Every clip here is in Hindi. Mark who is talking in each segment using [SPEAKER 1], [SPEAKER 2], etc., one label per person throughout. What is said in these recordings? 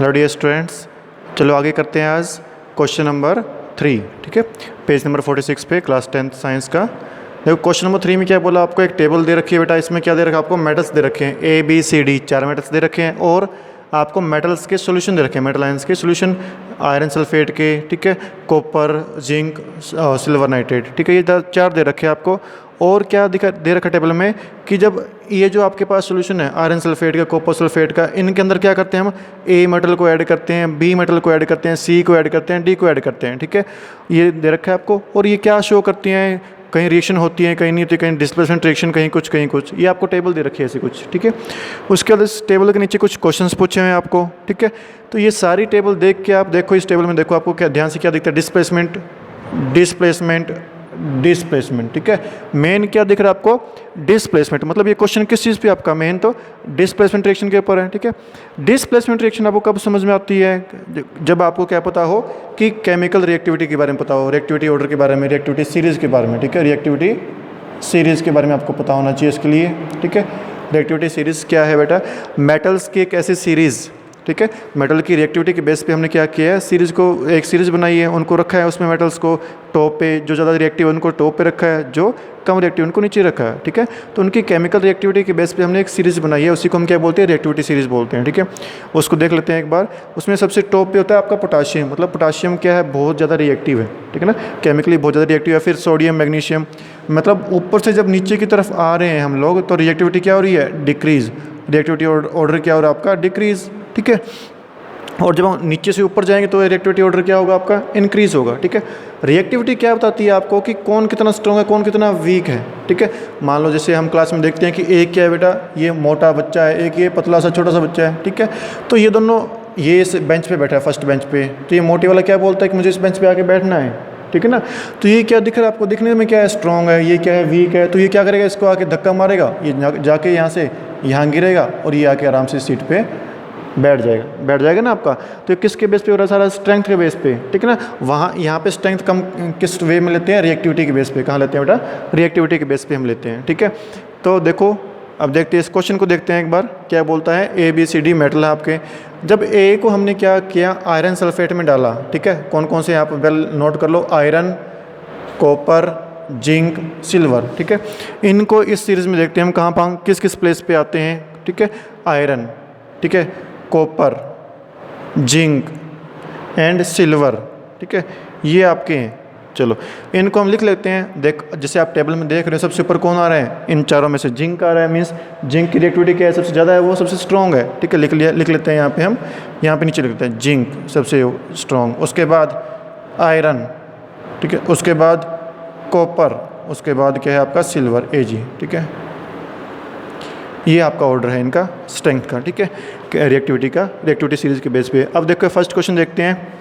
[SPEAKER 1] हेलो डियर स्टूडेंट्स, चलो आगे करते हैं आज क्वेश्चन नंबर 3। ठीक है, पेज नंबर 46 पे क्लास 10th साइंस का। देखो क्वेश्चन नंबर 3 में क्या बोला, आपको एक टेबल दे रखी है बेटा। इसमें क्या दे रखा है आपको, मेटल्स दे रखे हैं ABCD, 4 मेटल्स दे रखे हैं और आपको मेटल्स के सॉल्यूशन दे रखे हैं, मेटल आयंस के सॉल्यूशन आयरन सल्फेट के, ठीक है, कॉपर, जिंक, सिल्वर नाइट्रेट। ठीक है, ये 4 दे रखे हैं आपको। और क्या दे रखा टेबल में कि जब ये जो आपके पास सॉल्यूशन है आयरन सल्फेट का, कॉपर सल्फेट का, इनके अंदर क्या करते हैं हम, A मेटल को ऐड करते हैं, B मेटल को ऐड करते हैं, C को ऐड करते हैं, D को ऐड करते हैं। ठीक है, ये दे रखा है आपको। और ये क्या शो करती हैं, कहीं रिएक्शन होती है, कहीं नहीं होती, कहीं डिस्प्लेसमेंट रिएक्शन, कहीं कुछ कहीं कुछ। ये आपको टेबल दे रखी है ऐसे कुछ। ठीक है, उसके बाद इस टेबल के नीचे कुछ क्वेश्चंस पूछे हैं आपको। ठीक है, तो ये सारी टेबल देख के आप देखो, इस टेबल में देखो आपको क्या ध्यान से क्या दिखता है, डिस्प्लेसमेंट डिस्प्लेसमेंट डिस्प्लेसमेंट। ठीक है, मेन क्या दिख रहा है आपको, डिस्प्लेसमेंट। मतलब ये क्वेश्चन किस चीज़ पे आपका मेन तो डिस्प्लेसमेंट रिएक्शन के ऊपर है। ठीक है, डिस्प्लेसमेंट रिएक्शन आपको कब समझ में आती है, जब आपको क्या पता हो कि केमिकल रिएक्टिविटी के बारे में पता हो, रिएक्टिविटी ऑर्डर के बारे में, रिएक्टिविटी सीरीज़ के बारे में। ठीक है, रिएक्टिविटी सीरीज़ के बारे में आपको पता होना चाहिए इसके लिए। ठीक है, रिएक्टिविटी सीरीज़ क्या है बेटा, मेटल्स की एक ऐसी सीरीज़। ठीक है, मेटल की रिएक्टिविटी के बेस पे हमने क्या किया है, सीरीज़ को एक सीरीज़ बनाई है, उनको रखा है उसमें मेटल्स को टॉप पे, जो ज़्यादा रिएक्टिव है उनको टॉप पे रखा है, जो कम रिएक्टिव उनको नीचे रखा है। ठीक है, तो उनकी केमिकल रिएक्टिविटी के बेस पे हमने एक सीरीज़ बनाई है, उसी को हम क्या बोलते हैं, रिएक्टिविटी सीरीज़ बोलते हैं। ठीक है, उसको देख लेते हैं एक बार। उसमें सबसे टॉप पे होता है आपका पोटाशियम। मतलब पोटाशियम क्या है, बहुत ज़्यादा रिएक्टिव है। ठीक है ना, केमिकली बहुत ज़्यादा रिएक्टिव है। फिर सोडियम, मैग्नीशियम। मतलब ऊपर से जब नीचे की तरफ आ रहे हैं हम लोग, तो रिएक्टिविटी क्या हो रही है, डिक्रीज़। रिएक्टिविटी ऑर्डर क्या हो रहा है आपका, डिक्रीज़। ठीक है, और जब हम नीचे से ऊपर जाएंगे तो रिएक्टिविटी ऑर्डर क्या होगा आपका, इंक्रीज़ होगा। ठीक है, रिएक्टिविटी क्या बताती है आपको कि कौन कितना स्ट्रॉन्ग है, कौन कितना वीक है। ठीक है, मान लो जैसे हम क्लास में देखते हैं कि एक क्या है बेटा, ये मोटा बच्चा है, एक ये पतला सा छोटा सा बच्चा है। ठीक है, तो ये दोनों, ये इस बेंच पे बैठा है, फर्स्ट बेंच पे, तो ये मोटे वाला क्या बोलता है कि मुझे इस बेंच पे आके बैठना है। ठीक है ना, तो ये क्या दिख रहा है आपको, दिखने में क्या है, स्ट्रॉन्ग है, ये क्या है, वीक है। तो ये क्या करेगा, इसको आके धक्का मारेगा, ये जाके यहाँ से यहाँ गिरेगा और ये आके आराम से सीट पे बैठ जाएगा ना आपका। तो किसके बेस पे हो रहा है सारा, स्ट्रेंथ के बेस पे। ठीक है ना, वहाँ यहाँ पे स्ट्रेंथ कम किस वे में लेते हैं, रिएक्टिविटी के बेस पे। कहाँ लेते हैं बेटा, रिएक्टिविटी के बेस पे हम लेते हैं। ठीक है, तो देखो अब देखते हैं इस क्वेश्चन को, देखते हैं एक बार क्या बोलता है। ABCD मेटल है आपके। जब A को हमने क्या किया, आयरन सल्फेट में डाला। ठीक है, कौन कौन से आप वेल नोट कर लो, आयरन, कॉपर, जिंक, सिल्वर। ठीक है, इनको इस सीरीज़ में देखते हैं हम कहाँ पर किस किस प्लेस पे आते हैं। ठीक है, आयरन, ठीक है, कॉपर, जिंक एंड सिल्वर। ठीक है, ये आपके हैं। चलो इनको हम लिख लेते हैं। देख, जैसे आप टेबल में देख रहे हो, सबसे ऊपर कौन आ रहा है, इन चारों में से जिंक आ रहा है। मीन्स जिंक की रिएक्टिविटी क्या है, सबसे ज़्यादा है, वो सबसे स्ट्रॉन्ग है। ठीक है, लिख लेते हैं यहाँ पे हम, यहाँ पे नीचे लिख लेते हैं जिंक सबसे स्ट्रॉन्ग। उसके बाद आयरन, ठीक है, उसके बाद कॉपर, उसके बाद क्या है आपका सिल्वर, AG। ठीक है, ये आपका ऑर्डर है इनका स्ट्रेंथ का। ठीक है, रिएक्टिविटी का, रिएक्टिविटी सीरीज़ के बेस पे। अब देखो फर्स्ट क्वेश्चन देखते हैं।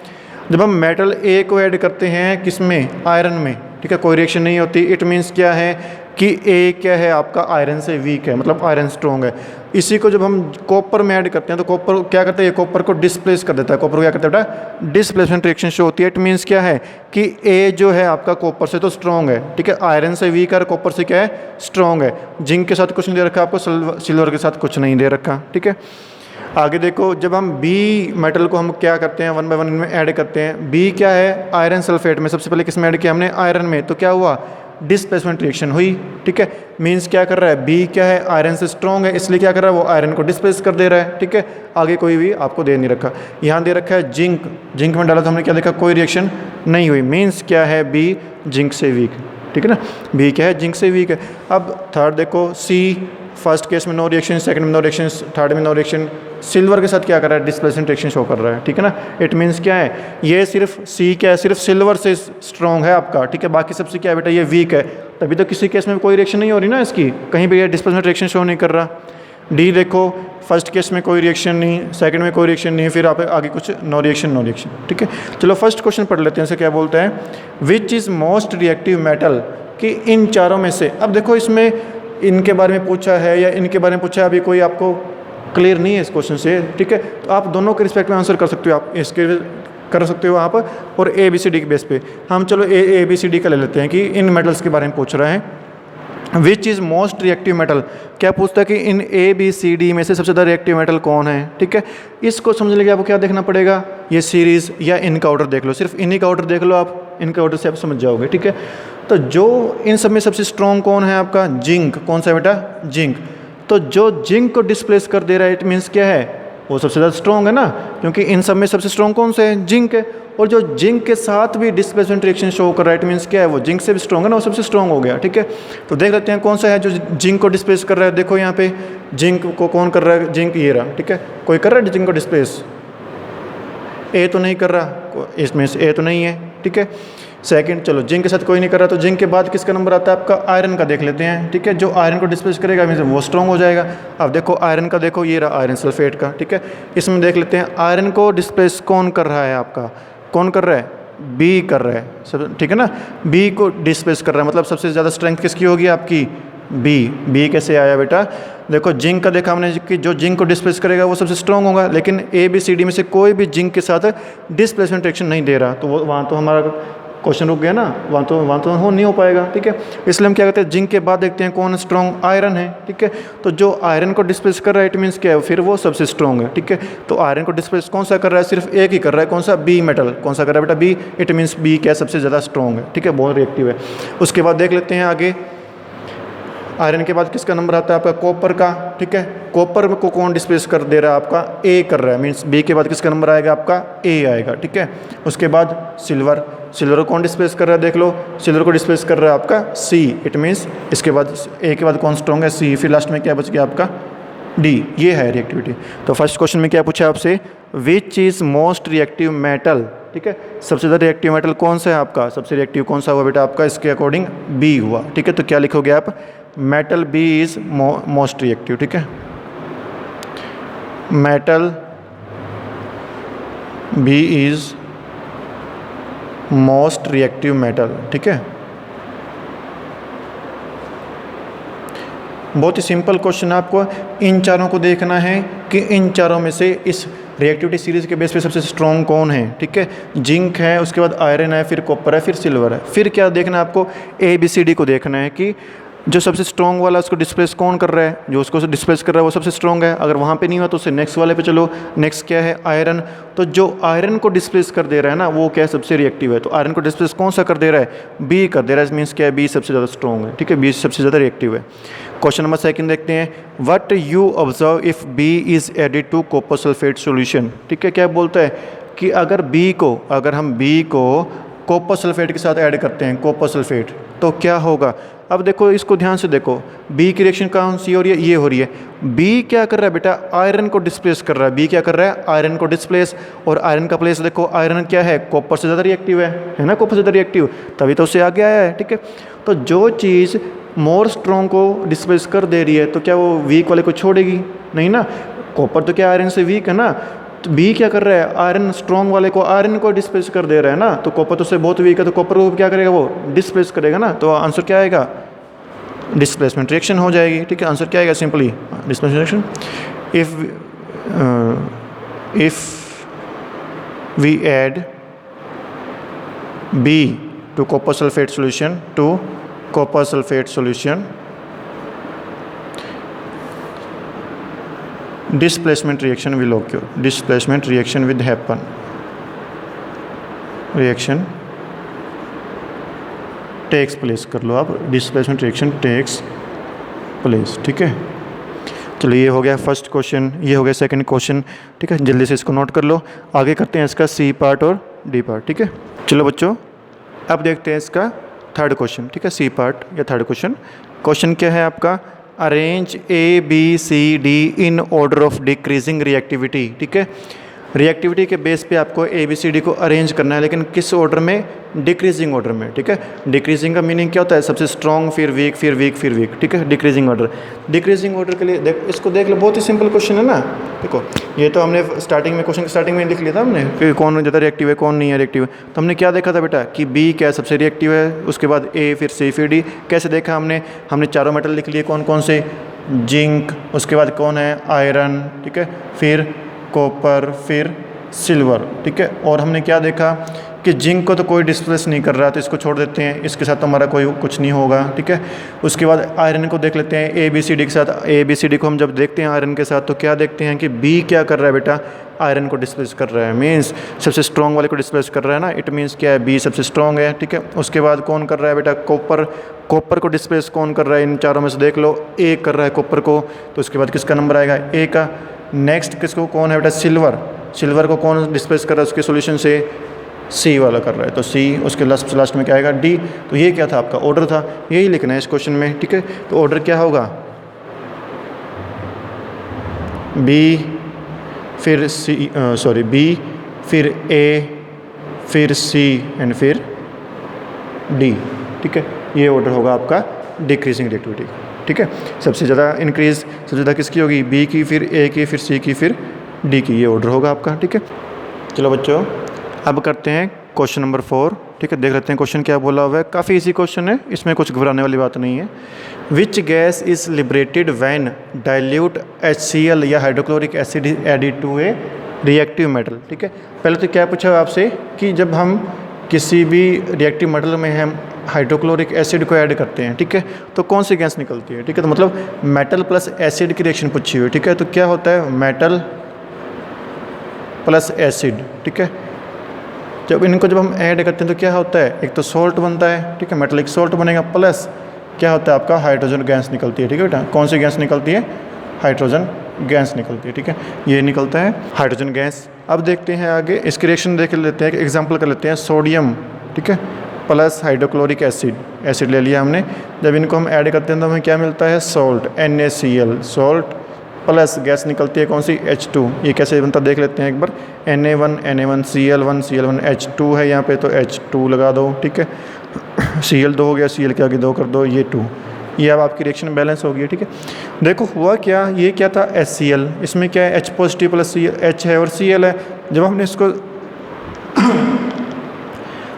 [SPEAKER 1] जब हम मेटल A को ऐड करते हैं किसमें, आयरन में, ठीक है, कोई रिएक्शन नहीं होती। इट मीन्स क्या है कि A क्या है आपका, आयरन से वीक है, मतलब आयरन स्ट्रॉन्ग है। इसी को जब हम कॉपर में ऐड करते हैं तो कॉपर क्या करता है, ये कॉपर को डिस्प्लेस कर देता है। कॉपर को क्या करता है बेटा, डिस्प्लेसमेंट रिएक्शन शो होती है। इट मीन्स क्या है कि A जो है आपका कॉपर से तो स्ट्रॉन्ग है। ठीक है, आयरन से वीक है, कॉपर से क्या है, स्ट्रॉन्ग है। जिंक के साथ कुछ नहीं दे रखा आपको, सिल्वर के साथ कुछ नहीं दे रखा। ठीक है, आगे देखो, जब हम B मेटल को हम क्या करते हैं, 1 बाय 1 इनमें ऐड करते हैं। B क्या है, आयरन सल्फेट में। सबसे पहले किस में ऐड किया हमने, आयरन में। तो क्या हुआ, डिस्प्लेसमेंट रिएक्शन हुई। ठीक है, मीन्स क्या कर रहा है, B क्या है, आयरन से स्ट्रॉन्ग है, इसलिए क्या कर रहा है, वो आयरन को डिस्प्लेस कर दे रहा है। ठीक है, आगे कोई भी आपको दे नहीं रखा। यहाँ दे रखा है जिंक, जिंक में डाला तो हमने क्या देखा, कोई रिएक्शन नहीं हुई। मीन्स क्या है, B जिंक से वीक। ठीक है ना, B क्या है, जिंक से वीक है। अब थर्ड देखो, C, फर्स्ट केस में नो रिएक्शन, सेकंड में नो रिएक्शन, थर्ड में नो रिएक्शन। सिल्वर के साथ क्या कर रहा है, डिस्प्लेसमेंट रिएक्शन शो कर रहा है। ठीक है ना, इट मीन्स क्या है, ये सिर्फ C क्या है, सिर्फ सिल्वर से स्ट्रॉन्ग है आपका। ठीक है, बाकी सबसे क्या है बेटा, ये वीक है। तभी तो किसी केस में कोई रिएक्शन नहीं हो रही ना इसकी, कहीं भी ये डिस्प्लेसमेंट रिएक्शन शो नहीं कर रहा। D देखो, फर्स्ट केस में कोई रिएक्शन नहीं, सेकंड में कोई रिएक्शन नहीं, फिर आप आगे कुछ नो रिएक्शन। ठीक है, चलो फर्स्ट क्वेश्चन पढ़ लेते हैं। इसे क्या बोलते हैं, which is most reactive metal, कि इन चारों में से। अब देखो इसमें इनके बारे में पूछा है या इनके बारे में पूछा है, अभी कोई आपको क्लियर नहीं है इस क्वेश्चन से। ठीक है, तो आप दोनों के रिस्पेक्ट में आंसर कर सकते हो, आप इसके कर सकते हो आप, और ABCD के बेस पे हम चलो ABCD का ले लेते हैं कि इन मेटल्स के बारे में पूछ रहे हैं। Which is most reactive metal, क्या पूछता है कि इन ए बी सी डी में से सबसे ज़्यादा रिएक्टिव मेटल कौन है, ठीक है। इसको समझने के लिए आपको क्या देखना पड़ेगा, ये सीरीज़ या इनका ऑर्डर देख लो, सिर्फ इन्हीं का ऑर्डर देख लो आप, इनका ऑर्डर से आप समझ जाओगे, ठीक है। तो जो इन सब में सबसे स्ट्रॉन्ग कौन है आपका, जिंक। कौन सा बेटा, जिंक। तो जो जिंक को डिस्प्लेस कर दे रहा है इट मीन्स क्या है, वो सबसे ज़्यादा स्ट्रॉन्ग है ना, क्योंकि इन सब में सबसे स्ट्रॉन्ग कौन से है, जिंक है। और जो जिंक के साथ भी डिस्प्लेसमेंट रिएक्शन शो कर रहा है इट मीन्स क्या है, वो जिंक से भी स्ट्रॉन्ग है ना, वो सबसे स्ट्रॉन्ग हो गया, ठीक है। तो देख लेते हैं कौन सा है जो जिंक को डिस्प्लेस कर रहा है। देखो यहाँ पे जिंक को कौन कर रहा है, जिंक ये रहा, ठीक है। कोई कर रहा है जिंक को डिस्प्लेस, ए तो नहीं कर रहा, इसमें से ए तो नहीं है, ठीक है। सेकंड, चलो जिंक के साथ कोई नहीं कर रहा, तो जिंक के बाद किसका नंबर आता है आपका, आयरन का देख लेते हैं, ठीक है। जो आयरन को डिस्प्लेस करेगा मीन्स वो स्ट्रॉन्ग हो जाएगा। अब देखो आयरन का, देखो ये रहा आयरन सल्फेट का, ठीक है। इसमें देख लेते हैं आयरन को डिस्प्लेस कौन कर रहा है आपका, कौन कर रहा है, बी कर रहा है सब, ठीक है ना। बी को डिस्प्लेस कर रहा है, मतलब सबसे ज़्यादा स्ट्रेंथ किसकी होगी आपकी, बी कैसे आया बेटा, देखो जिंक का देखा हमने कि जो जिंक को डिस्प्लेस करेगा वो सबसे स्ट्रॉन्ग होगा, लेकिन ए बी सी डी में से कोई भी जिंक के साथ डिस्प्लेसमेंट रिएक्शन नहीं दे रहा, तो वो वहाँ तो हमारा क्वेश्चन रुक गया ना, वहाँ तो हो नहीं हो पाएगा, ठीक है। इसलिए हम क्या कहते हैं, जिंक के बाद देखते हैं कौन स्ट्रॉन्ग, आयरन है, ठीक है। तो जो आयरन को डिस्प्लेस कर रहा है इट मीन्स क्या है, फिर वो सबसे स्ट्रॉन्ग है, ठीक है। तो आयरन को डिस्प्लेस कौन सा कर रहा है, सिर्फ एक ही कर रहा है, कौन सा, बी मेटल। कौन सा कर रहा है बेटा, बी। इट मीन्स बी क्या सबसे ज़्यादा स्ट्रॉन्ग है, ठीक है, बहुत रिएक्टिव है। उसके बाद देख लेते हैं आगे, आयरन के बाद किसका नंबर आता है आपका, कॉपर का, ठीक है। कॉपर को कौन डिस्प्लेस कर दे रहा है आपका, ए कर रहा है, मीन्स बी के बाद किसका नंबर आएगा आपका, ए आएगा, ठीक है। उसके बाद सिल्वर, सिल्वर को कौन डिस्प्लेस कर रहा है, देख लो सिल्वर को डिस्प्लेस कर रहा है आपका सी, इट मीन्स इसके बाद ए के बाद कौन स्ट्रॉन्ग है, सी। फिर लास्ट में क्या बच गया आपका, डी। ये है रिएक्टिविटी। तो फर्स्ट क्वेश्चन में क्या पूछा आपसे, which is most reactive metal, ठीक है। सबसे ज़्यादा रिएक्टिव मेटल कौन सा है आपका, सबसे रिएक्टिव कौन सा हुआ बेटा आपका, इसके अकॉर्डिंग बी हुआ, ठीक है। तो क्या लिखोगे आप, metal B is most reactive, ठीक है। Metal B is most reactive metal, ठीक है। बहुत ही सिंपल क्वेश्चन है, आपको इन चारों को देखना है कि इन चारों में से इस रिएक्टिविटी सीरीज़ के बेस पे सबसे स्ट्रॉन्ग कौन है, ठीक है। जिंक है, उसके बाद आयरन है, फिर कॉपर है, फिर सिल्वर है। फिर क्या देखना है आपको, ए बी सी डी को देखना है कि जो सबसे स्ट्रॉन्ग वाला उसको डिस्प्लेस कौन कर रहा है, जो उसको डिस्प्लेस कर रहा है वो सबसे स्ट्रॉन्ग है। अगर वहाँ पे नहीं हुआ तो उससे नेक्स्ट वाले पे चलो। नेक्स्ट क्या है, आयरन। तो जो आयरन को डिस्प्लेस कर दे रहा है ना वो क्या है, सबसे रिएक्टिव है। तो आयरन को डिस्प्लेस कौन सा कर दे रहा है, बी कर दे रहा है, मीन्स क्या है, बी सबसे ज़्यादा स्ट्रॉन्ग है, ठीक है, बी सबसे ज़्यादा रिएक्टिव है। क्वेश्चन नंबर सेकंड देखते हैं, what you observe if B is added to copper sulphate solution, ठीक है। क्या बोलता है कि अगर हम बी को कॉपर सल्फेट के साथ ऐड करते हैं, कॉपर सल्फेट, तो क्या होगा। अब देखो इसको ध्यान से देखो, बी की रिएक्शन कौन सी हो रही है, ये हो रही है। बी क्या कर रहा है बेटा, आयरन को डिस्प्लेस कर रहा है। बी क्या कर रहा है, आयरन को डिस्प्लेस। और आयरन का प्लेस देखो, आयरन क्या है, कॉपर से ज़्यादा रिएक्टिव है ना, कॉपर से ज़्यादा रिएक्टिव, तभी तो उससे आगे आया है, ठीक है। तो जो चीज़ मोर स्ट्रॉन्ग को डिस्प्लेस कर दे रही है तो क्या वो वीक वाले को छोड़ेगी, नहीं ना। कॉपर तो क्या आयरन से वीक है ना, तो बी क्या कर रहा है, आयरन स्ट्रॉन्ग वाले को आयरन को डिस्प्लेस कर दे रहा है ना। तो कॉपर तो उससे बहुत वीक है, तो कॉपर को क्या करेगा, वो डिस्प्लेस करेगा ना। तो आंसर क्या आएगा, डिस्प्लेसमेंट रिएक्शन हो जाएगी, ठीक है। आंसर क्या आएगा, simply displacement reaction. If we add B to copper sulphate solution, displacement reaction will occur, displacement reaction will happen, reaction takes place कर लो आप, displacement reaction takes place, ठीक है। चलो ये हो गया फर्स्ट क्वेश्चन, ये हो गया सेकंड क्वेश्चन, ठीक है। जल्दी से इसको नोट कर लो। आगे करते हैं इसका सी पार्ट और डी पार्ट, ठीक है। चलो बच्चों अब देखते हैं इसका थर्ड क्वेश्चन, ठीक है, सी पार्ट या थर्ड क्वेश्चन। क्वेश्चन क्या है आपका, arrange A B C D in order of decreasing reactivity, ठीक है। रिएक्टिविटी के बेस पे आपको ए बी सी डी को अरेंज करना है, लेकिन किस ऑर्डर में, डिक्रीजिंग ऑर्डर में, ठीक है। डिक्रीजिंग का मीनिंग क्या होता है, सबसे स्ट्रॉन्ग फिर वीक फिर वीक फिर वीक, ठीक है। डिक्रीजिंग ऑर्डर, डिक्रीजिंग ऑर्डर के लिए इसको देख लो, बहुत ही सिंपल क्वेश्चन है ना। देखो ये तो हमने स्टार्टिंग में, क्वेश्चन स्टार्टिंग में लिख लिया था हमने कि कौन ज़्यादा रिएक्टिव है कौन नहीं है रिएक्टिव है। तो हमने क्या देखा था बेटा कि बी क्या सबसे रिएक्टिव है, उसके बाद ए, फिर सी, फिर डी। कैसे देखा हमने चारों मेटल लिख लिए, कौन कौन से, जिंक, उसके बाद कौन है, आयरन, ठीक है, फिर कॉपर, फिर सिल्वर, ठीक है। और हमने क्या देखा कि जिंक को तो कोई डिस्प्लेस नहीं कर रहा, तो इसको छोड़ देते हैं, इसके साथ तो हमारा कोई कुछ नहीं होगा, ठीक है। उसके बाद आयरन को देख लेते हैं, ABCD के साथ। ABCD को हम जब देखते हैं आयरन के साथ तो क्या देखते हैं कि B क्या कर रहा है बेटा, आयरन को डिस्प्लेस कर रहा है, मीन्स सबसे स्ट्रॉन्ग वाले को डिस्प्लेस कर रहा है ना, इट मीन्स क्या है, B सबसे स्ट्रॉन्ग है, ठीक है। उसके बाद कौन कर रहा है बेटा, कॉपर को डिस्प्लेस कौन कर रहा है, इन चारों में से देख लो, A कर रहा है कॉपर को, तो उसके बाद किसका नंबर आएगा, A का। नेक्स्ट किसको, कौन है बेटा, सिल्वर को कौन डिस्प्लेस कर रहा है उसके सोल्यूशन से, C वाला कर रहा है, तो C। उसके लास्ट में क्या आएगा, D। तो ये क्या था, आपका ऑर्डर था, यही लिखना है इस क्वेश्चन में, ठीक है। तो ऑर्डर क्या होगा, B फिर B फिर A फिर C एंड फिर D, ठीक है। ये ऑर्डर होगा आपका डिक्रीजिंग रिएक्टिविटी, ठीक है। सबसे ज़्यादा इंक्रीज सबसे ज़्यादा किसकी होगी, B की, फिर A की, फिर C की, फिर D की, ये ऑर्डर होगा आपका, ठीक है। चलो बच्चों अब करते हैं क्वेश्चन नंबर 4, ठीक है। देख लेते हैं क्वेश्चन क्या बोला हुआ है, काफ़ी इजी क्वेश्चन है, इसमें कुछ घबराने वाली बात नहीं है। Which gas is liberated when dilute HCl या hydrochloric acid added to a reactive metal, ठीक है। पहले तो क्या पूछा आपसे कि जब हम किसी भी रिएक्टिव मेटल में हम हाइड्रोक्लोरिक एसिड को ऐड करते हैं, ठीक है, तो कौन सी गैस निकलती है, ठीक है। तो मतलब मेटल प्लस एसिड की रिएक्शन पूछी हुई है, ठीक है। तो क्या होता है, मेटल प्लस एसिड, ठीक है। जब हम ऐड करते हैं तो क्या होता है, एक तो सॉल्ट बनता है, ठीक है, मेटलिक सॉल्ट बनेगा, प्लस क्या होता है आपका हाइड्रोजन गैस निकलती है, ठीक है बेटा। कौन सी गैस निकलती है, हाइड्रोजन गैस निकलती है, ठीक है। ये निकलता है हाइड्रोजन गैस। अब देखते हैं आगे, इसकी रिएक्शन देख लेते हैं, एग्जाम्पल कर लेते हैं, सोडियम, ठीक है, प्लस हाइड्रोक्लोरिक एसिड ले लिया हमने। जब इनको हम ऐड करते हैं तो हमें क्या मिलता है, salt, NaCl, salt plus gas निकलती है कौन सी, H2। ये कैसे बनता देख लेते हैं एक बार, Na1 Cl1 H2 है यहाँ पे, तो H2 लगा दो, ठीक है। Cl 2 हो गया, Cl के आगे 2 कर दो, ये 2। ये अब आपकी रिएक्शन बैलेंस हो गई, ठीक है। देखो हुआ क्या, ये क्या था, HCl, इसमें क्या है, H पॉजिटिव प्लस H है और Cl है।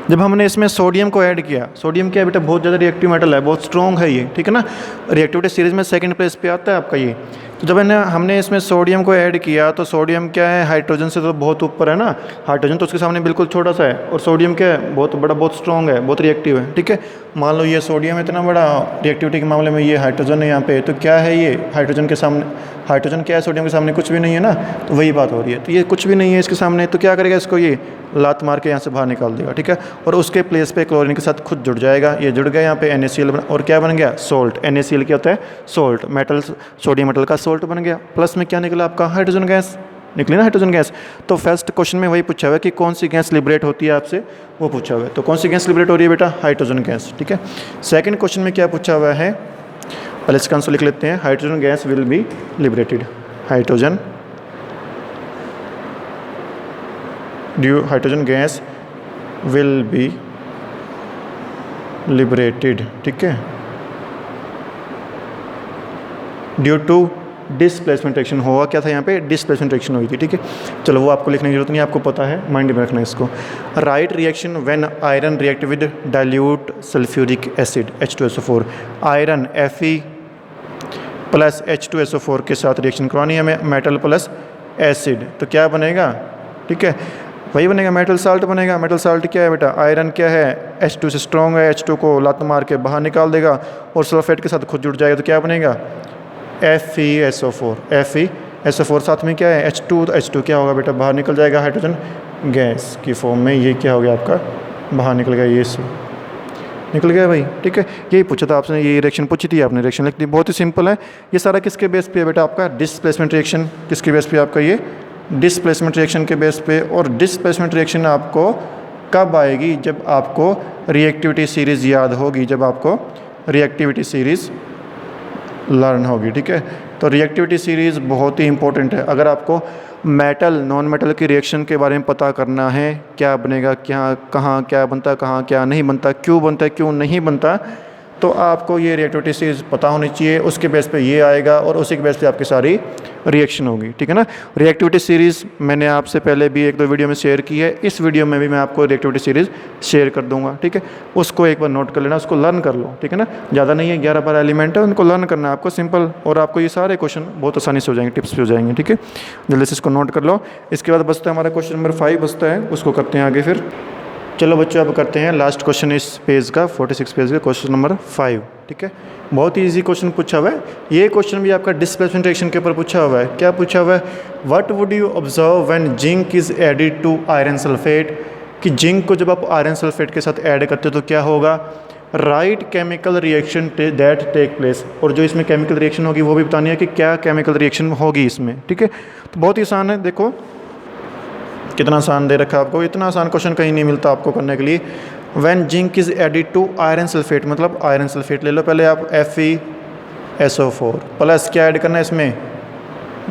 [SPEAKER 1] जब हमने इसमें सोडियम को ऐड किया, सोडियम क्या है बेटा, बहुत ज़्यादा रिएक्टिव मेटल है, बहुत स्ट्रॉन्ग है ये, ठीक है ना। रिएक्टिविटी सीरीज में सेकंड प्लेस पे आता है आपका ये। तो जब हमने इसमें सोडियम को ऐड किया तो सोडियम क्या है, हाइड्रोजन से तो बहुत ऊपर है ना, हाइड्रोजन तो उसके सामने बिल्कुल छोटा सा है, और सोडियम क्या है, बहुत बड़ा, बहुत स्ट्रॉन्ग है, बहुत रिएक्टिव है, ठीक है। मान लो ये सोडियम इतना बड़ा, रिएक्टिविटी के मामले में ये हाइड्रोजन है यहाँ पे, तो क्या है ये हाइड्रोजन के सामने, हाइड्रोजन क्या है सोडियम के सामने, कुछ भी नहीं है ना, तो वही बात हो रही है। तो ये कुछ भी नहीं है इसके सामने, तो क्या करेगा, इसको ये लात मार के यहाँ से बाहर निकाल देगा, ठीक है। और उसके प्लेस पे क्लोरीन के साथ खुद जुड़ जाएगा, ये जुड़ गया यहाँ पे NaCl और क्या बन गया, सॉल्ट। NaCl क्या होता है, सॉल्ट, मेटल, सोडियम मेटल का सॉल्ट बन गया। प्लस में क्या निकला आपका, हाइड्रोजन गैस निकली ना, हाइड्रोजन गैस। तो फर्स्ट क्वेश्चन में वही पूछा हुआ है कि कौन सी गैस लिबरेट होती है आपसे, वो पूछा हुआ है। तो कौन सी गैस लिबरेट हो रही है बेटा, हाइड्रोजन गैस, ठीक है। सेकंड क्वेश्चन में क्या पूछा हुआ है, पहले इसका आंसर लिख लेते हैं, hydrogen gas will be liberated, hydrogen gas will be liberated, ठीक है, ड्यू टू डिस्प्लेसमेंट रिएक्शन। हुआ क्या था यहाँ पे, डिस्प्लेसमेंट रिएक्शन हुई थी, ठीक है। चलो वो आपको लिखने की जरूरत नहीं, आपको पता है, माइंड में रखना है इसको। Right reaction when iron react with dilute sulphuric acid H2SO4, iron Fe plus H2SO4 के साथ रिएक्शन करवानी है हमें, मेटल प्लस एसिड, तो क्या बनेगा, ठीक है, वही बनेगा, मेटल साल्ट बनेगा। मेटल साल्ट क्या है बेटा, आयरन क्या है, H2 से स्ट्रॉन्ग है, H2 को लात मार के बाहर निकाल देगा और सल्फेट के साथ खुद जुड़ जाएगा, तो क्या बनेगा, FeSO4 साथ में क्या है, H2, तो H2 क्या होगा बेटा, बाहर निकल जाएगा हाइड्रोजन गैस की फॉर्म में, ये क्या हो गया आपका, बाहर निकल गया, ये निकल गया भाई, ठीक है। यही पूछा था आपसे, ये रिएक्शन पूछी थी आपने, रिएक्शन लिख दी, बहुत ही सिंपल है। ये सारा किसके बेस पे है बेटा, आपका डिस्प्लेसमेंट रिएक्शन, किसके बेस पे आपका, ये डिस्प्लेसमेंट रिएक्शन के बेस पे। और डिस्प्लेसमेंट रिएक्शन आपको कब आएगी, जब आपको रिएक्टिविटी सीरीज़ याद होगी, जब आपको रिएक्टिविटी सीरीज़ लर्न होगी, ठीक है। तो रिएक्टिविटी सीरीज़ बहुत ही इंपॉर्टेंट है। अगर आपको मेटल नॉन मेटल की रिएक्शन के बारे में पता करना है, क्या बनेगा, क्या कहाँ क्या बनता, कहाँ क्या नहीं बनता, क्यों बनता है, क्यों नहीं बनता, तो आपको ये रिएक्टिविटी सीरीज़ पता होनी चाहिए। उसके बेस पे ये आएगा और उसी के बेस पे आपकी सारी रिएक्शन होगी, ठीक है ना। रिएक्टिविटी सीरीज़ मैंने आपसे पहले भी 1-2 वीडियो में शेयर की है, इस वीडियो में भी मैं आपको रिएक्टिविटी सीरीज़ शेयर कर दूंगा, ठीक है। उसको एक बार नोट कर लेना, उसको लर्न कर लो, ठीक है ना। ज़्यादा नहीं है, 11-12 एलिमेंट है, उनको लर्न करना है आपको, सिंपल, और आपको ये सारे क्वेश्चन बहुत आसानी से हो जाएंगे, टिप्स भी हो जाएंगे, ठीक है। जल्दी से इसको नोट कर लो। इसके बाद बचता है हमारा क्वेश्चन नंबर 5 बचता है, उसको करते हैं आगे फिर। चलो बच्चों अब करते हैं लास्ट क्वेश्चन इस पेज का, 46 पेज का, क्वेश्चन नंबर 5। ठीक है, बहुत ही इजी क्वेश्चन पूछा हुआ है। ये क्वेश्चन भी आपका डिस्प्लेसमेंट रिएक्शन के ऊपर पूछा हुआ है। क्या पूछा हुआ है? What would you observe when zinc is added to iron sulphate, कि जिंक को जब आप आयरन सल्फेट के साथ ऐड करते हो तो क्या होगा? Write chemical reaction that take place, और जो इसमें केमिकल रिएक्शन होगी वो भी बतानी है कि क्या केमिकल रिएक्शन होगी इसमें। ठीक है, तो बहुत ही आसान है, देखो कितना आसान दे रखा है आपको। इतना आसान क्वेश्चन कहीं नहीं मिलता आपको करने के लिए। When zinc is added to iron sulphate, मतलब आयरन सल्फेट ले लो पहले आप, FeSO4 प्लस क्या ऐड करना है इसमें?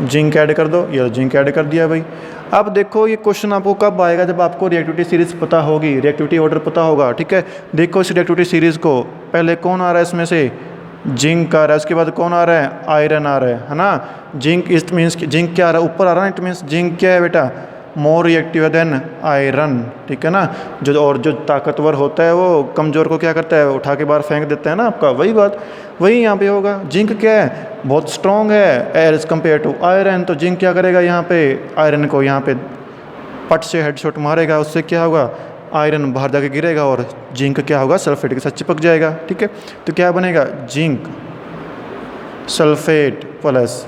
[SPEAKER 1] जिंक ऐड कर दो। ये जिंक ऐड कर दिया भाई। अब देखो ये क्वेश्चन आपको कब आएगा? जब आपको रिएक्टिविटी सीरीज पता होगी, रिएक्टिविटी ऑर्डर पता होगा। ठीक है, देखो इस रिएक्टिविटी सीरीज को पहले कौन आ रहा है इसमें से? जिंक आ रहा है, उसके बाद कौन आ रहा है? आयरन आ रहा है ना। जिंक इट मीन्स जिंक क्या आ रहा है? ऊपर आ रहा है, इट मीन्स जिंक क्या है बेटा? More reactive than iron. ठीक है ना, जो ताकतवर होता है वो कमज़ोर को क्या करता है? उठा के बाहर फेंक देता है ना आपका। वही बात वही यहाँ पे होगा। जिंक क्या है? बहुत स्ट्रॉन्ग है एज कम्पेयर टू आयरन, तो जिंक क्या करेगा यहाँ पे? आयरन को यहाँ पे पट से हेडशॉट मारेगा, उससे क्या होगा? आयरन बाहर जाके गिरेगा और जिंक क्या होगा? सल्फेट के साथ चिपक जाएगा। ठीक है, तो क्या बनेगा? Zinc sulphate plus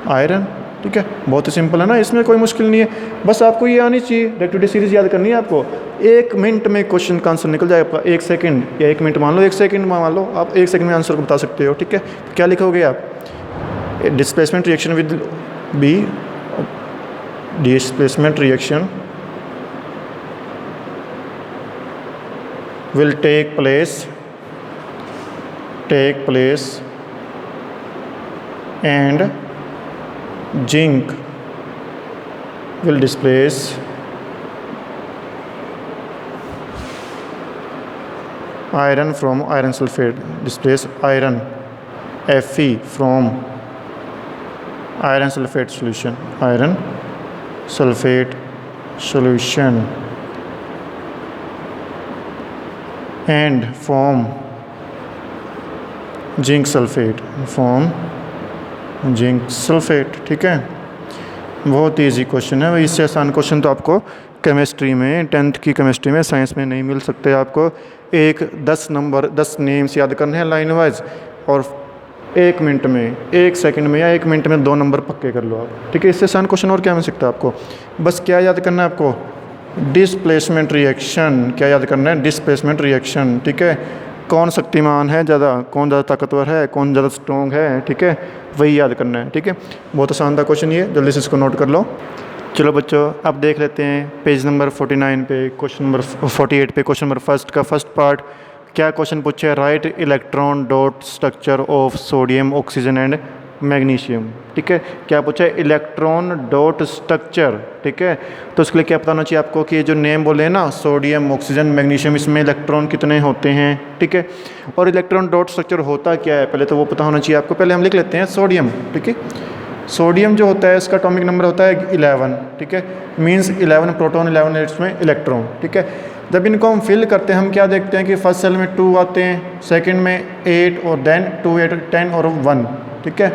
[SPEAKER 1] iron. ठीक है, बहुत ही सिंपल है ना, इसमें कोई मुश्किल नहीं है। बस आपको ये आनी चाहिए, रिएक्टिविटी सीरीज याद करनी है आपको। 1 मिनट में क्वेश्चन का आंसर निकल जाएगा आपका। 1 सेकंड या 1 मिनट मान लो, 1 सेकंड मान लो, आप 1 सेकंड में आंसर बता सकते हो। ठीक है, क्या लिखोगे आप? Displacement reaction with B, displacement reaction will take place and zinc will displace iron from iron sulfate, displace iron Fe from iron sulfate solution, iron sulfate solution, and form zinc sulphate, zinc sulphate. ठीक है, बहुत ईजी क्वेश्चन है। इससे आसान क्वेश्चन तो आपको केमिस्ट्री में, 10th की केमिस्ट्री में, साइंस में नहीं मिल सकते। आपको 10 नेम्स याद करने हैं लाइन वाइज, और 1 मिनट में, 1 सेकंड में या 1 मिनट में 2 नंबर पक्के कर लो आप। ठीक है, इससे आसान क्वेश्चन और क्या मिल सकता है आपको? बस क्या याद करना है आपको? Displacement reaction. क्या याद करना है? Displacement reaction. ठीक है, कौन शक्तिमान है ज़्यादा, कौन ज़्यादा ताकतवर है, कौन ज़्यादा स्ट्रॉन्ग है। ठीक है, वही याद करना है। ठीक है, बहुत आसान था क्वेश्चन ये, जल्दी से इसको नोट कर लो। चलो बच्चों अब देख लेते हैं पेज नंबर 49 पे, क्वेश्चन नंबर 48 पे, क्वेश्चन नंबर फर्स्ट का फर्स्ट पार्ट। क्या क्वेश्चन पूछा है? Right electron dot structure of sodium, oxygen and magnesium. ठीक है, क्या पूछा है? Electron dot structure. ठीक है, तो उसके लिए क्या पता होना चाहिए आपको कि ये जो नेम बोले हैं ना, सोडियम, ऑक्सीजन, मैग्नीशियम, इसमें इलेक्ट्रॉन कितने होते हैं। ठीक है, और इलेक्ट्रॉन डॉट स्ट्रक्चर होता क्या है पहले तो वो पता होना चाहिए आपको। पहले हम लिख लेते हैं सोडियम। ठीक है, सोडियम जो होता है इसका एटॉमिक नंबर होता है 11। ठीक है, मीन्स 11 प्रोटॉन, 11 इसमें इलेक्ट्रॉन। ठीक है, जब इनको हम फिल करते हैं हम क्या देखते हैं कि फर्स्ट सेल में 2 आते हैं, सेकंड में 8, और देन 2, 8, 10 और 1। ठीक है,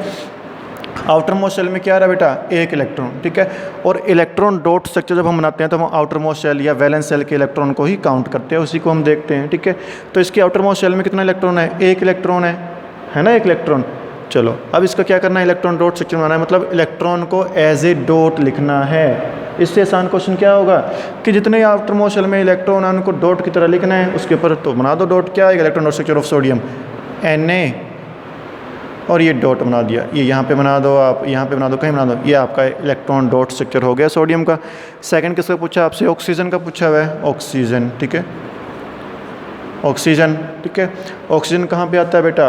[SPEAKER 1] आउटर मोस्ट सेल में क्या आ रहा है बेटा? 1 इलेक्ट्रॉन। ठीक है, और इलेक्ट्रॉन डॉट स्ट्रक्चर जब हम बनाते हैं तो हम आउटर मोस्ट सेल या वैलेंस सेल के इलेक्ट्रॉन को ही काउंट करते हैं, उसी को हम देखते हैं। ठीक है, तो इसके आउटर मोस्ट सेल में कितना इलेक्ट्रॉन है? 1 इलेक्ट्रॉन है ना, 1 इलेक्ट्रॉन। चलो अब इसका क्या करना है? इलेक्ट्रॉन डॉट स्ट्रक्चर बनाना है, मतलब इलेक्ट्रॉन को एज ए डॉट लिखना है। इससे आसान क्वेश्चन क्या होगा कि जितने आउटर मोस्ट शेल में इलेक्ट्रॉन है उनको डॉट की तरह लिखना है, उसके ऊपर तो बना दो डॉट। क्या है? Electron dot structure of sodium, Na, और ये डॉट बना दिया। ये यहाँ पे बना दो, आप यहाँ पे बना दो, कहीं बना दो। ये आपका इलेक्ट्रॉन डॉट स्ट्रक्चर हो गया सोडियम का। सेकंड किसका पूछा आपसे? ऑक्सीजन का पूछा हुआ है, ऑक्सीजन। ठीक है, ऑक्सीजन। ठीक है, ऑक्सीजन कहाँ पे आता है बेटा?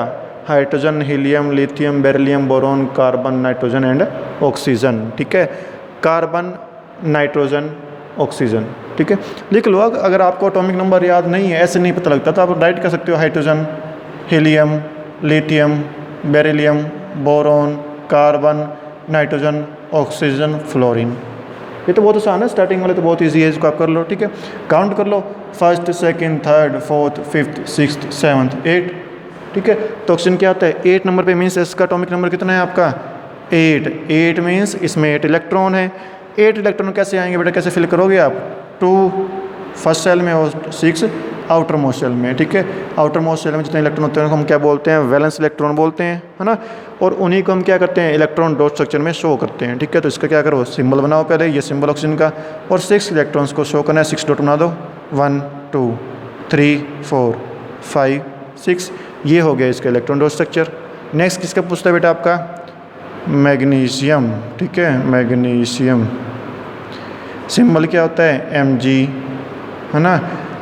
[SPEAKER 1] Hydrogen, helium, lithium, beryllium, boron, carbon, nitrogen and oxygen. ठीक है, कार्बन, नाइट्रोजन, ऑक्सीजन। ठीक है, लिख लो। अगर आपको एटॉमिक नंबर याद नहीं है, ऐसे नहीं पता लगता, तो आप राइट कर सकते हो hydrogen, helium, lithium, beryllium, boron, carbon, nitrogen, oxygen, fluorine. ये तो बहुत आसान है, स्टार्टिंग वाले तो बहुत इजी है, इसको आप कर लो। ठीक है, काउंट कर लो, first, second, third, fourth, fifth, sixth, seventh, 8। ठीक है, तो ऑक्सीजन क्या आता है? 8 नंबर पे, मीन्स इसका एटॉमिक नंबर कितना है आपका? 8 मीन्स इसमें 8 इलेक्ट्रॉन है। 8 इलेक्ट्रॉन कैसे आएंगे बेटा? कैसे फिल करोगे आप? 2 फर्स्ट सेल में और 6 आउटर मोस्ट सेल में, ठीक है। आउटर मोस्ट सेल में जितने इलेक्ट्रॉन होते हैं उनको हम क्या बोलते हैं, वैलेंस इलेक्ट्रॉन बोलते हैं, है ना। और उन्हीं को हम क्या करते हैं, इलेक्ट्रॉन डॉट स्ट्रक्चर में शो करते हैं, ठीक है। तो इसका क्या करो, सिंबल बनाओ पहले, ये सिंबल ऑक्सीजन का, और 6 इलेक्ट्रॉन्स को शो करना है, 6 डॉट बना दो, 1 2 3 4 5 6, ये हो गया इसका इलेक्ट्रॉन डॉट स्ट्रक्चर। नेक्स्ट किसका पूछता है बेटा आपका, मैग्नीशियम, ठीक है। मैग्नीशियम सिंबल क्या होता है, Mg, है ना।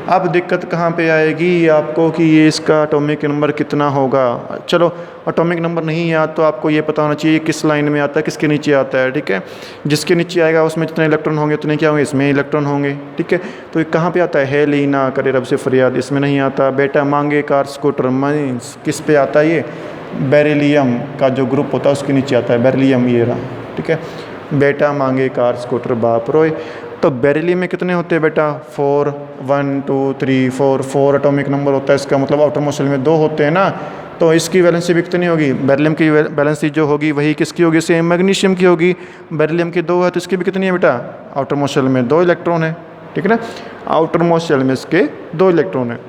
[SPEAKER 1] अब दिक्कत कहाँ पे आएगी आपको कि ये इसका एटॉमिक नंबर कितना होगा। चलो एटॉमिक नंबर नहीं याद तो आपको ये पता होना चाहिए किस लाइन में आता है, किसके नीचे आता है, ठीक है। जिसके नीचे आएगा उसमें जितने इलेक्ट्रॉन होंगे उतने क्या होंगे, इसमें इलेक्ट्रॉन होंगे, ठीक है। तो ये कहाँ पे आता है, हेलिना करे रब से फरियाद, इसमें नहीं आता। बेटा मांगे कार स्कूटर माइंस किस पे आता है, ये बेरिलियम का जो ग्रुप होता है उसके नीचे आता है, बेरिलियम ये रहा, ठीक है। बेटा मांगे कार स्कूटर बाप रोए। तो बेरिलियम में कितने होते हैं बेटा, 4 1 2 3 4 एटॉमिक नंबर होता है इसका, मतलब आउटर मोस्ट सेल में 2 होते हैं ना। तो इसकी वैलेंसी भी कितनी होगी, बेरिलियम की वैलेंसी जो होगी वही किसकी होगी, सेम मैग्नीशियम की होगी। बेरिलियम की 2 है तो इसकी भी कितनी है बेटा, आउटर मोस्ट सेल में 2 इलेक्ट्रॉन है, ठीक है ना। आउटर मोस्ट सेल में इसके 2 इलेक्ट्रॉन है,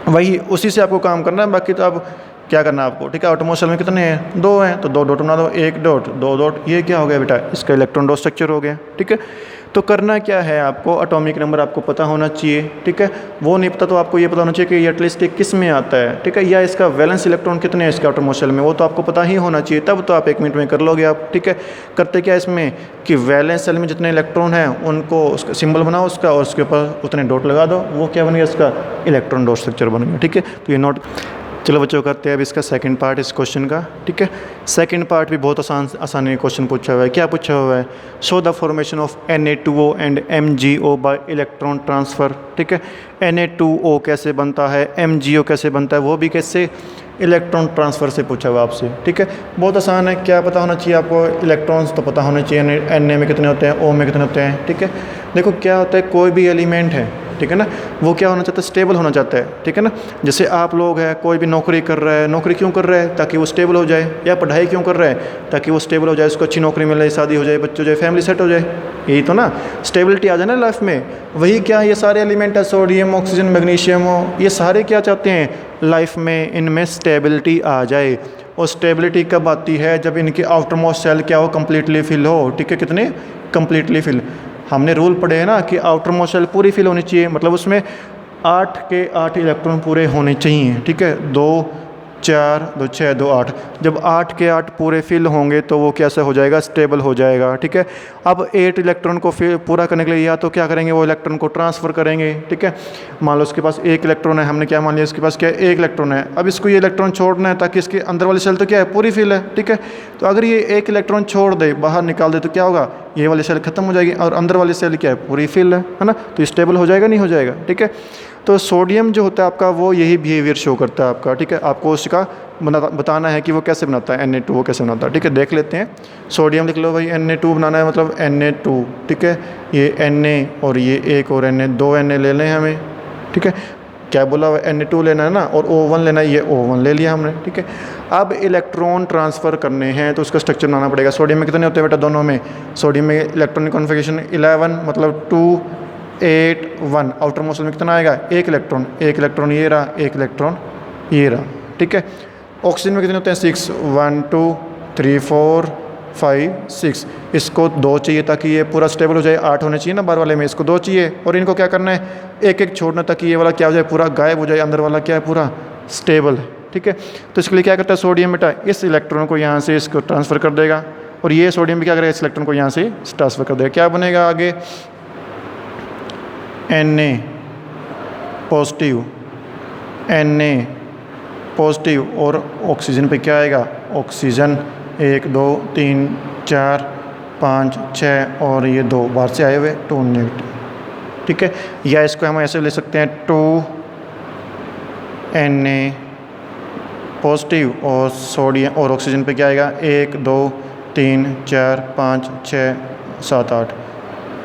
[SPEAKER 1] वही उसी से आपको काम करना है। बाकी तो आप क्या करना है आपको, ठीक है। आउटर मोस्ट सेल में कितने हैं, 2 हैं, तो 2 डॉट बना दो, 1 डॉट 2 डॉट, ये क्या हो गया बेटा, इसका इलेक्ट्रॉन डॉट स्ट्रक्चर हो गया, ठीक है। तो करना क्या है आपको, एटॉमिक नंबर आपको पता होना चाहिए, ठीक है। वो नहीं पता तो आपको ये पता होना चाहिए कि ये एटलीस्ट किस में आता है, ठीक है। या इसका वैलेंस इलेक्ट्रॉन कितने हैं इसके आउटर मोस्ट सेल में, वो तो आपको पता ही होना चाहिए, तब तो आप 1 मिनट में कर लोगे आप, ठीक है। करते क्या इसमें कि वैलेंस सेल में जितने इलेक्ट्रॉन हैं उनको उसका सिंबल बनाओ उसका, और उसके ऊपर उतने डॉट लगा दो, वो क्या बन गया, इसका इलेक्ट्रॉन डॉट स्ट्रक्चर बन गया, ठीक है। तो ये नोट। चलो बच्चों करते हैं अब इसका सेकंड पार्ट इस क्वेश्चन का, ठीक है। सेकंड पार्ट भी बहुत आसानी क्वेश्चन पूछा हुआ है। क्या पूछा हुआ है, show the formation of Na2O and MgO bye electron transfer, ठीक है। Na2O कैसे बनता है, MgO कैसे बनता है, वो भी कैसे, इलेक्ट्रॉन ट्रांसफ़र से पूछा हुआ आपसे, ठीक है। बहुत आसान है, क्या पता होना चाहिए आपको, इलेक्ट्रॉन्स तो पता होने चाहिए, Na में कितने होते हैं, O में कितने होते हैं, ठीक है। देखो क्या होता है, कोई भी एलिमेंट है, ठीक है ना, वो क्या होना चाहता है, स्टेबल होना चाहता है, ठीक है ना। जैसे आप लोग हैं, कोई भी नौकरी कर रहा है, नौकरी क्यों कर रहा है, ताकि वो स्टेबल हो जाए, या पढ़ाई क्यों कर रहा है, ताकि वो स्टेबल हो जाए, उसको अच्छी नौकरी मिले, शादी हो जाए, बच्चे हो जाए, फैमिली सेट हो जाए, यही तो ना, स्टेबिलिटी आ जाए ना लाइफ में। वही क्या ये सारे एलिमेंट है, सोडियम ऑक्सीजन मैग्नीशियम हो, ये सारे क्या चाहते हैं लाइफ में, इनमें स्टेबिलिटी आ जाए। और स्टेबिलिटी कब आती है, जब इनके आउटर मोस्ट सेल क्या हो, कम्प्लीटली फिल हो, ठीक है। कितने कम्प्लीटली फिल, हमने रूल पढ़े हैं ना कि आउटर मोस्ट सेल पूरी फिल होनी चाहिए, मतलब उसमें 8 के 8 इलेक्ट्रॉन पूरे होने चाहिए, ठीक है। 2 4 2 6 2 8, जब 8 के 8 पूरे फिल होंगे तो वो कैसा हो जाएगा, स्टेबल हो जाएगा, ठीक है। अब 8 इलेक्ट्रॉन को फिर पूरा करने के लिए या तो क्या करेंगे, वो इलेक्ट्रॉन को ट्रांसफ़र करेंगे, ठीक है। मान लो उसके पास 1 इलेक्ट्रॉन है, हमने क्या मान लिया, इसके पास क्या है, 1 इलेक्ट्रॉन है। अब इसको ये इलेक्ट्रॉन छोड़ना है ताकि इसके अंदर वाली सेल तो क्या है, पूरी फिल है, ठीक है। तो अगर ये 1 इलेक्ट्रॉन छोड़ दे, बाहर निकाल दे, तो क्या होगा, ये वाली सेल खत्म हो जाएगी, और अंदर वाली सेल क्या है, पूरी फिल है ना। तो स्टेबल हो जाएगा, नहीं हो जाएगा, ठीक है। तो सोडियम जो होता है आपका, वो यही बिहेवियर शो करता है आपका, ठीक है। आपको उसका बताना है कि वो कैसे बनाता है, Na2O कैसे बनाता है, ठीक है। देख लेते हैं, सोडियम लिख लो भाई, Na2 बनाना है, मतलब Na2, ठीक है। ये Na और ये एक और Na, 2 Na लेने हैं हमें, ठीक है। क्या बोला हुआ, Na2 लेना है ना, और O1 लेना है, ये O1 ले लिया हमने, ठीक है। अब इलेक्ट्रॉन ट्रांसफ़र करने हैं तो उसका स्ट्रक्चर बनाना पड़ेगा। सोडियम में कितने होते हैं बेटा, दोनों में, सोडियम में इलेक्ट्रॉनिक कॉन्फ़िगरेशन 11, मतलब 2 8 1, आउटर मोस्ट में कितना आएगा, 1 इलेक्ट्रॉन, 1 इलेक्ट्रॉन ये रहा, 1 इलेक्ट्रॉन ये रहा, ठीक है। ऑक्सीजन में कितने होते हैं, 6 1 2 3 4 5 6, इसको 2 चाहिए ताकि ये पूरा स्टेबल हो जाए, 8 होने चाहिए ना बार वाले में, इसको 2 चाहिए, और इनको क्या करना है, एक एक छोड़ना ताकि ये वाला क्या हो जाए, पूरा गायब हो जाए, अंदर वाला क्या है, पूरा स्टेबल है, ठीक है। तो इसके लिए क्या करता है सोडियम बेटा, इस इलेक्ट्रॉन को यहाँ से इसको ट्रांसफ़र कर देगा, और ये सोडियम भी क्या करेगा, इस इलेक्ट्रॉन को यहाँ से ट्रांसफ़र कर देगा। क्या बनेगा आगे, Na पॉजिटिव, Na पॉजिटिव, और ऑक्सीजन पे क्या आएगा, ऑक्सीजन 1 2 3 4 5 6, और ये 2 बाहर से आए हुए 2 नेगेटिव, ठीक है। या इसको हम ऐसे ले सकते हैं, 2 Na पॉजिटिव, और सोडियम और ऑक्सीजन पे क्या आएगा, 1 2 3 4 5 6 7 8,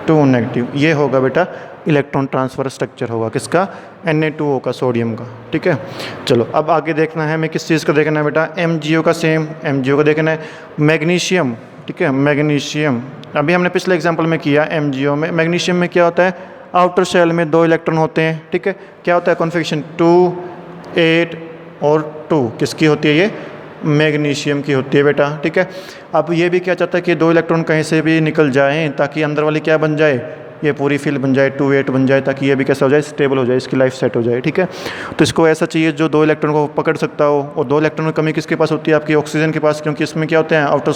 [SPEAKER 1] 2 नेगेटिव। ये होगा बेटा इलेक्ट्रॉन ट्रांसफ़र स्ट्रक्चर होगा किसका, Na2O का, सोडियम का, ठीक है। चलो अब आगे देखना है हमें किस चीज़ का देखना है बेटा, MgO का, सेम MgO का देखना है। मैग्नीशियम, ठीक है, मैग्नीशियम अभी हमने पिछले एग्जांपल में किया, MgO में मैग्नीशियम में क्या होता है, आउटर शेल में 2 इलेक्ट्रॉन होते हैं, ठीक है। क्या होता है कॉन्फ़िगरेशन 2 8 और 2 किसकी होती है, ये मैग्नीशियम की होती है बेटा, ठीक है। अब ये भी क्या चाहता है कि 2 इलेक्ट्रॉन कहीं से भी निकल जाएं ताकि अंदर वाली क्या बन जाए, ये पूरी फील्ड बन जाए 2 8 बन जाए, ताकि ये भी कैसा हो जाए, स्टेबल हो जाए, इसकी लाइफ सेट हो जाए, ठीक है। तो इसको ऐसा चाहिए जो 2 इलेक्ट्रॉन को पकड़ सकता हो, और 2 इलेक्ट्रॉन की कमी किसके पास होती है, आपकी ऑक्सीजन के पास, क्योंकि इसमें क्या होते हैं आउटर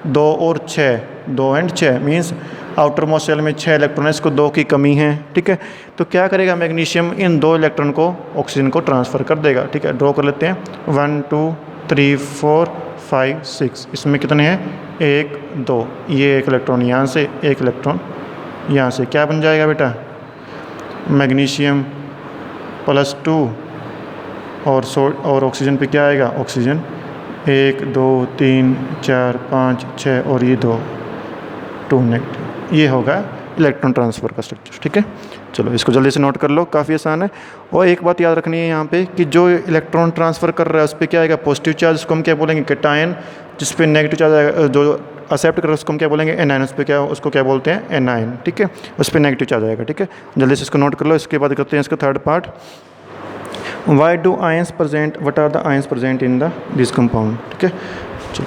[SPEAKER 1] 2 और 6, 2 और 6 मीन्स आउटर मोस्ट शेल में 6 इलेक्ट्रॉन है, इसको 2 की कमी है, ठीक है। तो क्या करेगा मैग्नीशियम, इन 2 इलेक्ट्रॉन को ऑक्सीजन को ट्रांसफ़र कर देगा, ठीक है। ड्रॉ कर लेते हैं 1 2 3 4 5 6, इसमें कितने हैं 1 2, ये 1 इलेक्ट्रॉन यहाँ से, 1 इलेक्ट्रॉन यहाँ से, क्या बन जाएगा बेटा, मैग्नीशियम +2 और ऑक्सीजन पे क्या आएगा, ऑक्सीजन 1 2 3 4 5 6 और ये 2 नेगेटिव, ये होगा इलेक्ट्रॉन ट्रांसफ़र का स्ट्रक्चर, ठीक है। चलो इसको जल्दी से नोट कर लो, काफ़ी आसान है। और एक बात याद रखनी है यहाँ पे कि जो इलेक्ट्रॉन ट्रांसफ़र कर रहा है उस पर क्या आएगा, पॉजिटिव चार्ज, उसको हम क्या बोलेंगे कैटायन, जिस पे नेगेटिव चार्ज आएगा, जो एक्सेप्ट कर रहा है उसको हम क्या बोलेंगे एनायन, उस पर क्या, उसको क्या बोलते हैं एनायन, ठीक है। उस पर नेगेटिव चार्ज आएगा, ठीक है। जल्दी से इसको नोट कर लो। इसके बाद करते हैं इसका third part, why do ions present, what are the ions present in the this compound, ठीक है। चलो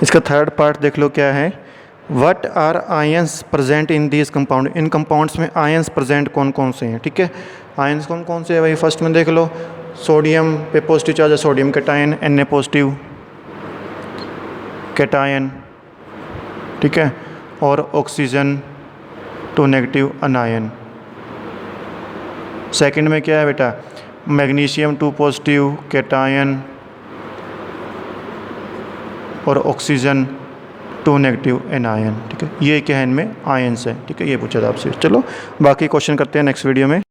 [SPEAKER 1] इसका थर्ड पार्ट देख लो क्या है, what are ions present in this compound, in compounds में आयंस प्रेजेंट कौन कौन से हैं, ठीक है। आयंस कौन कौन से हैं भाई, फर्स्ट में देख लो, सोडियम पे पॉजिटिव चार्ज है, sodium cation, Na positive cation, ठीक है, और ऑक्सीजन 2 नेगेटिव अनायन। सेकंड में क्या है बेटा, मैग्नीशियम 2 पॉजिटिव कैटायन और ऑक्सीजन 2 नेगेटिव एनायन, ठीक है। ये क्या है, इनमें आयंस है, ठीक है, ये पूछा था आपसे। चलो बाकी क्वेश्चन करते हैं नेक्स्ट वीडियो में।